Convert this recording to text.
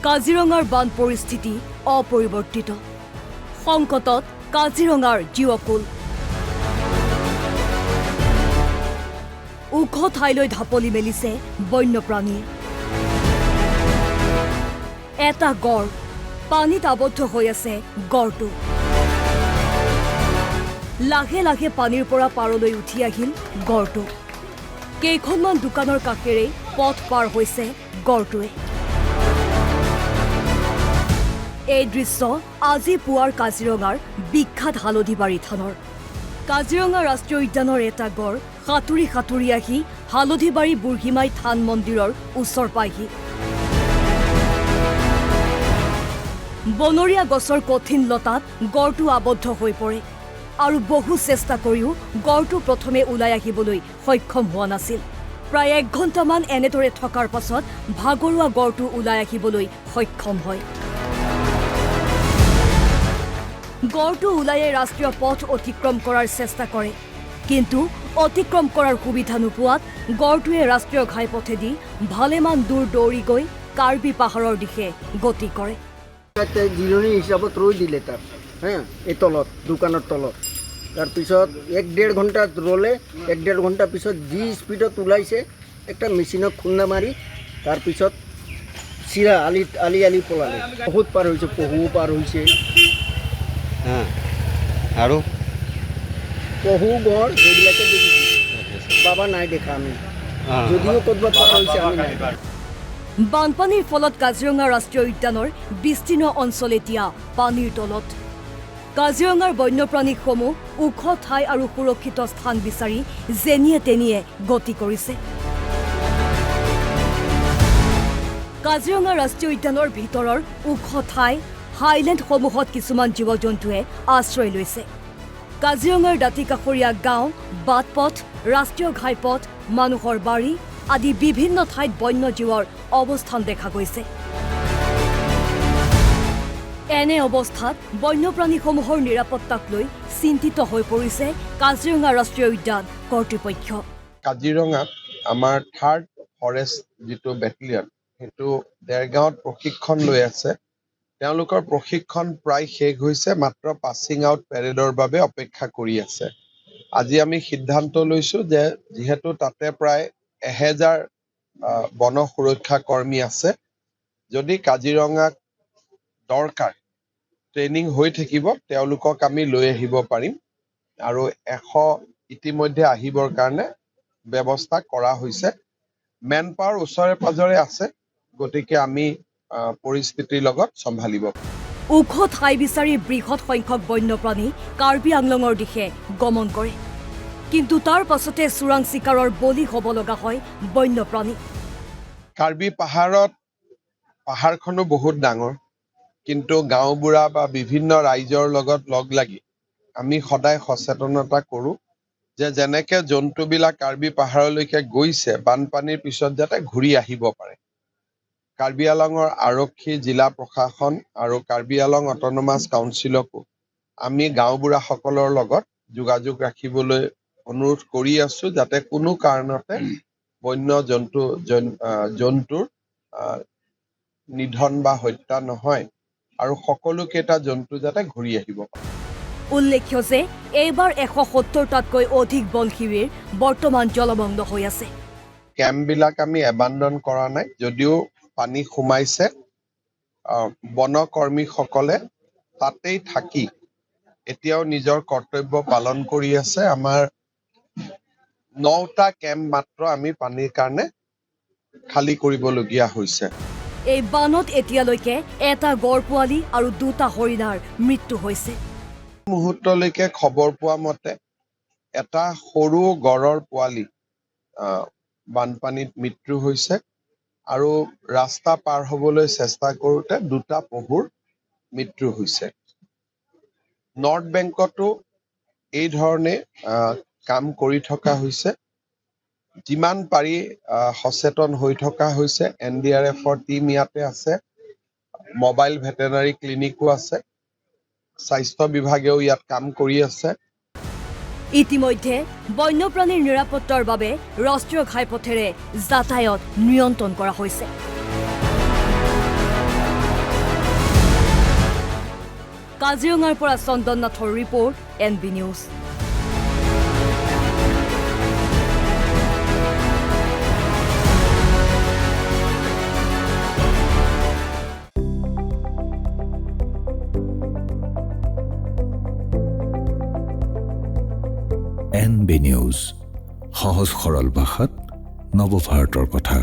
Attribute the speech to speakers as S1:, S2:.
S1: কাজিৰঙাৰ বান পৰিস্থিতি অপৰিৱৰ্তিত সংকটত কাজিৰঙাৰ জীৱকুল ওখ ঠাইলৈ ঢাপলি মেলিছে বন্যপ্ৰাণীয়ে এটা গড় পানীত আবদ্ধ হৈ আছে গড়টো লাহে লাহে পানীৰ পৰা পাৰলৈ উঠি আহিল গড়টো কেইখনমান দোকানৰ কাষেৰে পথ পাৰ হৈছে গড়টোৱে এই দৃশ্য আজি পুৱাৰ কাজিৰঙাৰ বিখ্যাত হালধিবাৰী থানৰ কাজিৰঙা ৰাষ্ট্ৰীয় উদ্যানৰ এটা গড় সাঁতুৰি সাঁতুৰি আহি হালধিবাৰী বুঢ়ীমাই থান মন্দিৰৰ ওচৰ পায়হি বনৰীয়া গছৰ কঠিন লতাত গড়টো আবদ্ধ হৈ পৰে আৰু বহু চেষ্টা কৰিও গড়টো প্ৰথমে ওলাই আহিবলৈ সক্ষম হোৱা নাছিল প্ৰায় 1 ঘণ্টামান এনেদৰে থকাৰ পাছত ভাগৰুৱা গড়টো ওলাই আহিবলৈ সক্ষম হয় গড়টো ওলাই ৰাষ্ট্ৰীয় পথ অতিক্ৰম কৰাৰ চেষ্টা কৰে কিন্তু অতিক্ৰম কৰাৰ সুবিধা নোপোৱাত গড়টোৱে ৰাষ্ট্ৰীয় ঘাইপথেদি ভালেমান দূৰ দৌৰি গৈ কাৰ্বি পাহাৰৰ দিশে গতি কৰে
S2: জিৰণি হিচাপত ৰৈ দিলে তাত এই তলত দোকানৰ তলত তাৰপিছত 1-1.5 ঘণ্টা ৰ'লে 1-1.5 ঘণ্টা পিছত যি স্পীডত ওলাইছে একটা মেচিনত খুন্দা মাৰি তাৰপিছত চিৰা আলি পলালে বহুত পাৰ হৈছে পহু পাৰ হৈছে
S3: আৰু
S2: পহু গড় এইবিলাকে দেখিছোঁ বাবা নাই দেখা আমি যদিও ক'ৰবাত পাৰ হৈছে আমি নাই
S1: বানপানীৰ ফলত কাজিৰঙা ৰাষ্ট্ৰীয় উদ্যানৰ বিস্তীৰ্ণ অঞ্চল এতিয়া পানীৰ তলত কাজিৰঙাৰ বন্যপ্ৰাণীসমূহ ওখ ঠাই আৰু সুৰক্ষিত স্থান বিচাৰি যেনিয়ে তেনিয়ে গতি কৰিছে কাজিৰঙা ৰাষ্ট্ৰীয় উদ্যানৰ ভিতৰৰ ওখ ঠাই হাইলেণ্ডসমূহত কিছুমান জীৱ জন্তুৱে আশ্ৰয় লৈছে কাজিৰঙাৰ দাঁতিকাষৰীয়া গাঁও বাটপথ ৰাষ্ট্ৰীয় ঘাইপথ মানুহৰ বাৰী আদি বিভিন্ন ঠাইত বন্যজীৱৰ অৱস্থান দেখা গৈছে এনে অৱস্থাত বন্যপ্ৰাণীসমূহৰ নিৰাপত্তাক লৈ চিন্তিত হৈ পৰিছে কাজিৰঙা ৰাষ্ট্ৰীয় উদ্যান কৰ্তৃপক্ষ
S4: কাজিৰঙাত আমাৰ 3rd ফৰেষ্ট যিটো বেটেলিয়ন সেইটো দেৰগাঁৱত প্ৰশিক্ষণ লৈ আছে তেওঁলোকৰ প্ৰশিক্ষণ প্ৰায় শেষ হৈছে মাত্ৰ পাছিং আউট পেৰেডৰ বাবে অপেক্ষা কৰি আছে আজি আমি সিদ্ধান্ত লৈছো যে যেহেতু তাতে প্ৰায় 1000 বন সুৰক্ষা কৰ্মী আছে যদি কাজিৰঙাক দৰকাৰ ট্ৰেইনিং হৈ থাকিব তেওঁলোকক আমি লৈ আহিব পাৰিম আৰু 100 ইতিমধ্যে আহিবৰ কাৰণে ব্যৱস্থা কৰা হৈছে মেন পাৱাৰ ওচৰে পাজৰে আছে গতিকে আমি পৰিস্থিতিৰ লগত চম্ভালিব
S1: ওখ ঠাই বিচাৰি বৃহৎ সংখ্যক বন্যপ্ৰাণী কাৰ্বি আংলঙৰ দিশে গমন কৰে কিন্তু তাৰ পাছতে চোৰাং চিকাৰৰ বলি হ'ব লগা হয় বন্যপ্ৰাণী
S4: কাৰ্বি পাহাৰখনো বহুত ডাঙৰ কিন্তু গাঁওবুঢ়া বা বিভিন্ন ৰাইজৰ লগত লগ লাগি আমি সদায় সচেতনতা কৰো যে যেনেকে জন্তুবিলাক কাৰ্বি পাহাৰলৈকে গৈছে বানপানীৰ পিছত যাতে ঘূৰি আহিব পাৰে কাৰ্বি আংলঙৰ আৰক্ষী জিলা প্ৰশাসন আৰু কাৰ্বি আংলং অট'নমাছ কাউন্সিলকো আমি গাঁওবুঢ়াসকলৰ লগত যোগাযোগ ৰাখিবলৈ অনুৰোধ কৰি আছো যাতে কোনো কাৰণতে বন্য জন্তুৰ নিধন বা হত্যা নহয় আৰু সকলোকেইটা জন্তু যাতে ঘূৰি আহিব
S1: উল্লেখ্য যে এইবাৰ 170টাতকৈ অধিক বন শিবিৰ বৰ্তমান জলমগ্ন হৈ আছে
S4: কেম্পবিলাক আমি এবাণ্ডন কৰা নাই যদিও পানী সোমাইছে বনকৰ্মীসকলে তাতেই থাকি এতিয়াও নিজৰ কৰ্তব্য পালন কৰি আছে আমাৰ 9টা কেম্প মাত্ৰ আমি পানীৰ কাৰণে খালী কৰিবলগীয়া হৈছে
S1: এই বানত এতিয়ালৈকে এটা গড় পোৱালি আৰু 2টা হৰিণাৰ মৃত্যু হৈছে
S4: মুহূৰ্তলৈকে খবৰ পোৱা মতে এটা সৰু গড়ৰ পোৱালি বানপানীত মৃত্যু হৈছে আৰু ৰাস্তা পাৰ হ'বলৈ চেষ্টা কৰোঁতে 2টা পহুৰ মৃত্যু হৈছে নৰ্থ বেংকতো এই ধৰণে কাম কৰি থকা হৈছে যিমান পাৰি সচেতন হৈ থকা হৈছে NDRFৰ টিম ইয়াতে আছে মোবাইল ভেটেনাৰী ক্লিনিকো আছে স্বাস্থ্য বিভাগেও ইয়াত কাম কৰি আছে
S1: ইতিমধ্যে বন্যপ্ৰাণীৰ নিৰাপত্তাৰ বাবে ৰাষ্ট্ৰীয় ঘাইপথেৰে যাতায়াত নিয়ন্ত্ৰণ কৰা হৈছে কাজিৰঙাৰ পৰা চন্দন নাথৰ report NB news.
S3: NB news, সহজ সৰল ভাষাত নৱভাৰতৰ কথা।